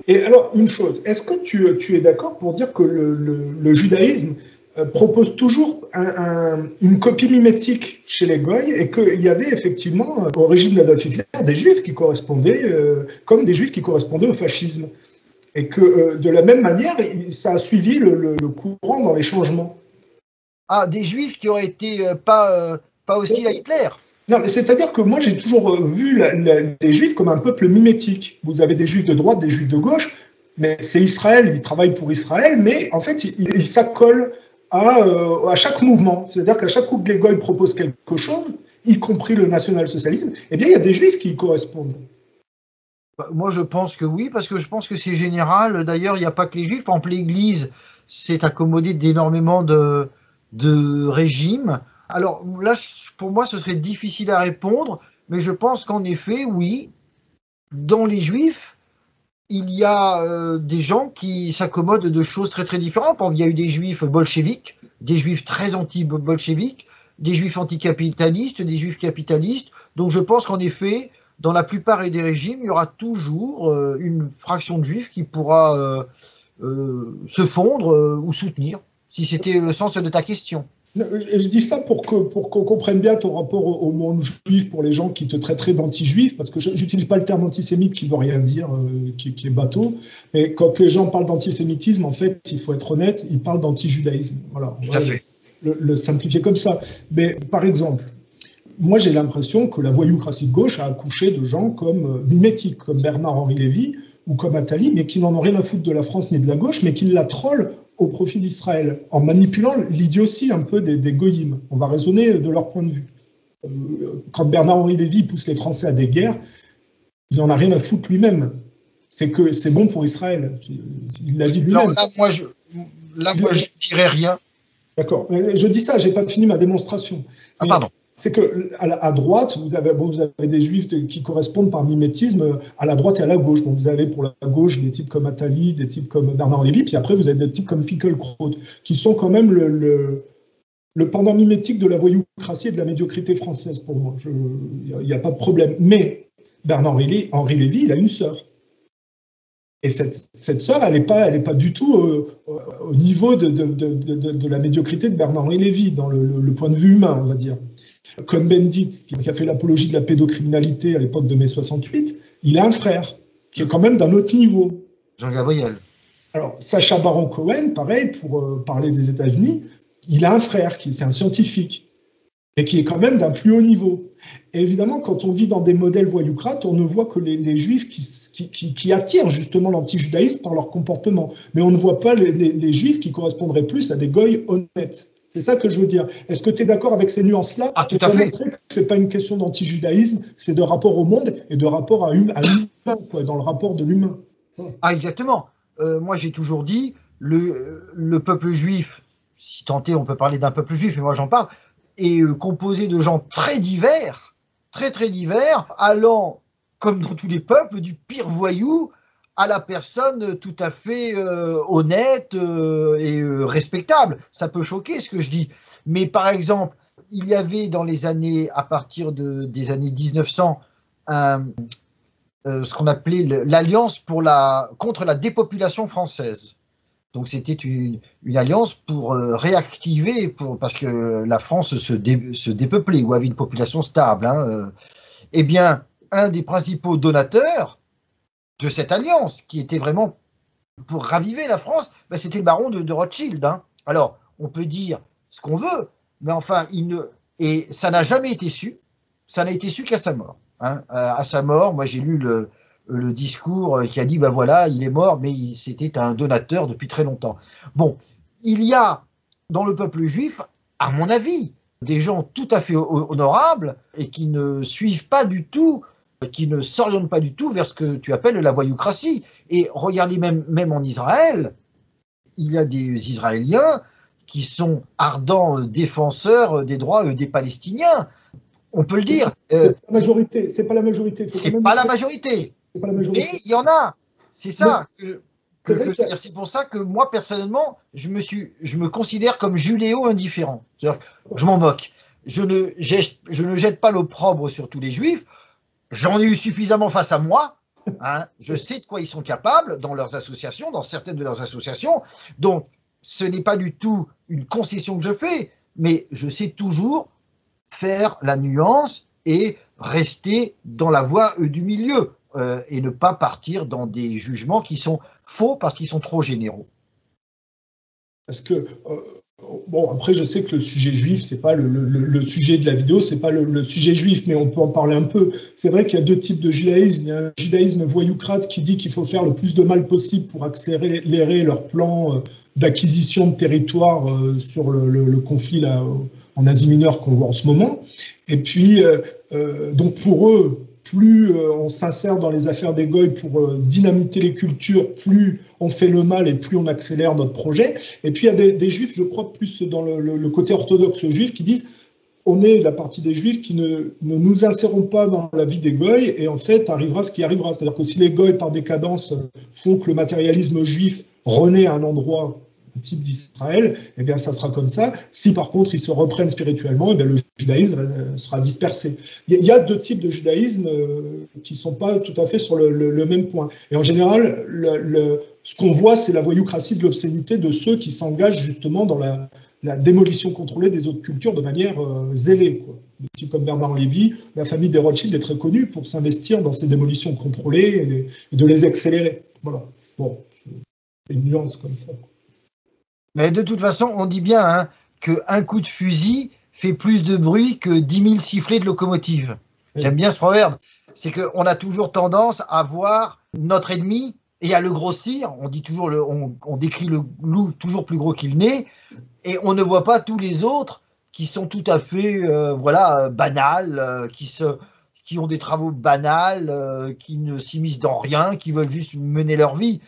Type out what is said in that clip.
Et alors, une chose, est-ce que tu es d'accord pour dire que le judaïsme propose toujours une copie mimétique chez les Goïs et qu'il y avait effectivement, au régime d'Adolf Hitler, des juifs qui correspondaient, comme des juifs qui correspondaient au fascisme. Et que de la même manière, ça a suivi le courant dans les changements. Ah, des juifs qui auraient été pas hostiles à Hitler? Non, mais c'est-à-dire que moi, j'ai toujours vu les juifs comme un peuple mimétique. Vous avez des juifs de droite, des juifs de gauche, mais c'est Israël, ils travaillent pour Israël, mais en fait, ils s'accolent à chaque mouvement. C'est-à-dire qu'à chaque coup que les Goïs proposent quelque chose, y compris le national-socialisme, eh bien, il y a des juifs qui y correspondent. Moi, je pense que oui, parce que je pense que c'est général. D'ailleurs, il n'y a pas que les juifs. Par exemple, l'Église s'est accommodée d'énormément de régimes. Alors là, pour moi, ce serait difficile à répondre, mais je pense qu'en effet, oui, dans les juifs, il y a des gens qui s'accommodent de choses très très différentes. Il y a eu des juifs bolcheviques, des juifs très anti-bolcheviques, des juifs anticapitalistes, des juifs capitalistes. Donc je pense qu'en effet, dans la plupart des régimes, il y aura toujours une fraction de juifs qui pourra se fondre ou soutenir, si c'était le sens de ta question. Je dis ça pour qu'on comprenne bien ton rapport au monde juif pour les gens qui te traiteraient d'anti-juif, parce que j'utilise pas le terme antisémite qui veut rien dire, qui est bateau, mais quand les gens parlent d'antisémitisme, en fait, il faut être honnête, ils parlent d'anti-judaïsme. Voilà, tout à fait. Le simplifier comme ça. Mais par exemple, moi j'ai l'impression que la voyoucratie de gauche a accouché de gens comme mimétiques, comme Bernard-Henri Lévy ou comme Attali, mais qui n'en ont rien à foutre de la France ni de la gauche, mais qui la trollent au profit d'Israël, en manipulant l'idiotie un peu des goïms. On va raisonner de leur point de vue. Quand Bernard-Henri Lévy pousse les Français à des guerres, il n'en a rien à foutre lui-même. C'est que c'est bon pour Israël. Il l'a dit lui-même. Là, moi, je dirais rien. D'accord. Je dis ça, j'ai pas fini ma démonstration. Ah, pardon. C'est que à droite, vous avez des juifs qui correspondent par mimétisme à la droite et à la gauche. Bon, vous avez pour la gauche des types comme Attali, des types comme Bernard Lévy, puis après vous avez des types comme Finkielkraut, qui sont quand même le pendant mimétique de la voyoucratie et de la médiocrité française pour moi. Il n'y a pas de problème. Mais Bernard-Henri Lévy, il a une sœur. Et cette sœur, elle n'est pas du tout au niveau de la médiocrité de Bernard-Henri Lévy, dans le point de vue humain, on va dire. Cohn-Bendit, qui a fait l'apologie de la pédocriminalité à l'époque de mai 68, il a un frère, qui est quand même d'un autre niveau. Jean-Gabriel. Alors, Sacha Baron Cohen, pareil, pour parler des États-Unis, il a un frère, c'est un scientifique, mais qui est quand même d'un plus haut niveau. Et évidemment, quand on vit dans des modèles voyoucrates, on ne voit que les juifs qui attirent justement l'anti-judaïsme par leur comportement. Mais on ne voit pas les juifs qui correspondraient plus à des goïs honnêtes. C'est ça que je veux dire. Est-ce que tu es d'accord avec ces nuances-là? Ah, tout à fait. Ce n'est pas une question d'anti-judaïsme, c'est de rapport au monde et de rapport à l'humain, dans le rapport de l'humain. Ah, exactement. Moi, j'ai toujours dit, le peuple juif, si tant est, on peut parler d'un peuple juif, mais moi j'en parle, est composé de gens très divers, très très divers, allant, comme dans tous les peuples, du pire voyou à la personne tout à fait honnête et respectable. Ça peut choquer ce que je dis. Mais par exemple, il y avait dans les années, à partir des années 1900, ce qu'on appelait l'Alliance contre la dépopulation française. Donc c'était une alliance pour réactiver, parce que la France se dépeuplait, ou avait une population stable. Eh bien, un des principaux donateurs de cette alliance, qui était vraiment pour raviver la France, c'était le baron de Rothschild. Alors, on peut dire ce qu'on veut, mais enfin, et ça n'a jamais été su, ça n'a été su qu'à sa mort. À sa mort, moi j'ai lu le discours qui a dit, voilà, il est mort, mais c'était un donateur depuis très longtemps. Bon, il y a dans le peuple juif, à mon avis, des gens tout à fait honorables et qui ne suivent pas du tout, qui ne s'orientent pas du tout vers ce que tu appelles la voyoucratie. Et regardez même en Israël, il y a des Israéliens qui sont ardents défenseurs des droits des Palestiniens. On peut le dire. C'est pas la majorité. C'est pas la majorité. C'est pas la majorité. Mais il y en a. C'est ça c'est pour ça que moi, personnellement, je me considère comme judéo-indifférent. C'est-à-dire que je m'en moque. Je ne jette pas l'opprobre sur tous les juifs. J'en ai eu suffisamment face à moi Hein. Je sais de quoi ils sont capables dans leurs associations, dans certaines de leurs associations. Donc, ce n'est pas du tout une concession que je fais, mais je sais toujours faire la nuance et rester dans la voie du milieu et ne pas partir dans des jugements qui sont faux parce qu'ils sont trop généraux. Parce que, bon, après, je sais que le sujet juif, c'est pas le sujet de la vidéo, c'est pas le sujet juif, mais on peut en parler un peu. C'est vrai qu'il y a deux types de judaïsme. Il y a un judaïsme voyoucrate qui dit qu'il faut faire le plus de mal possible pour accélérer leur plan d'acquisition de territoire sur le conflit là, en Asie mineure qu'on voit en ce moment. Et puis, donc pour eux, plus on s'insère dans les affaires des goïs pour dynamiter les cultures, plus on fait le mal et plus on accélère notre projet. Et puis il y a des juifs, je crois, plus dans le côté orthodoxe juif, qui disent on est la partie des juifs qui ne nous insérons pas dans la vie des goïs et en fait arrivera ce qui arrivera. C'est-à-dire que si les goïs par décadence font que le matérialisme juif renaît à un endroit type d'Israël, eh bien ça sera comme ça. Si par contre ils se reprennent spirituellement, eh bien le judaïsme sera dispersé. Il y a deux types de judaïsme qui ne sont pas tout à fait sur le même point. Et en général, ce qu'on voit, c'est la voyoucratie de l'obscénité de ceux qui s'engagent justement dans la démolition contrôlée des autres cultures de manière zélée, quoi. Des types comme Bernard Lévy, la famille des Rothschild est très connue pour s'investir dans ces démolitions contrôlées et de les accélérer. Voilà. Bon, une nuance comme ça. Mais de toute façon, on dit bien hein, qu'un coup de fusil fait plus de bruit que 10 000 sifflets de locomotive. Oui. J'aime bien ce proverbe. C'est qu'on a toujours tendance à voir notre ennemi et à le grossir. On dit toujours, on décrit le loup toujours plus gros qu'il n'est, et on ne voit pas tous les autres qui sont tout à fait banals, qui ont des travaux banals, qui ne s'immiscent dans rien, qui veulent juste mener leur vie.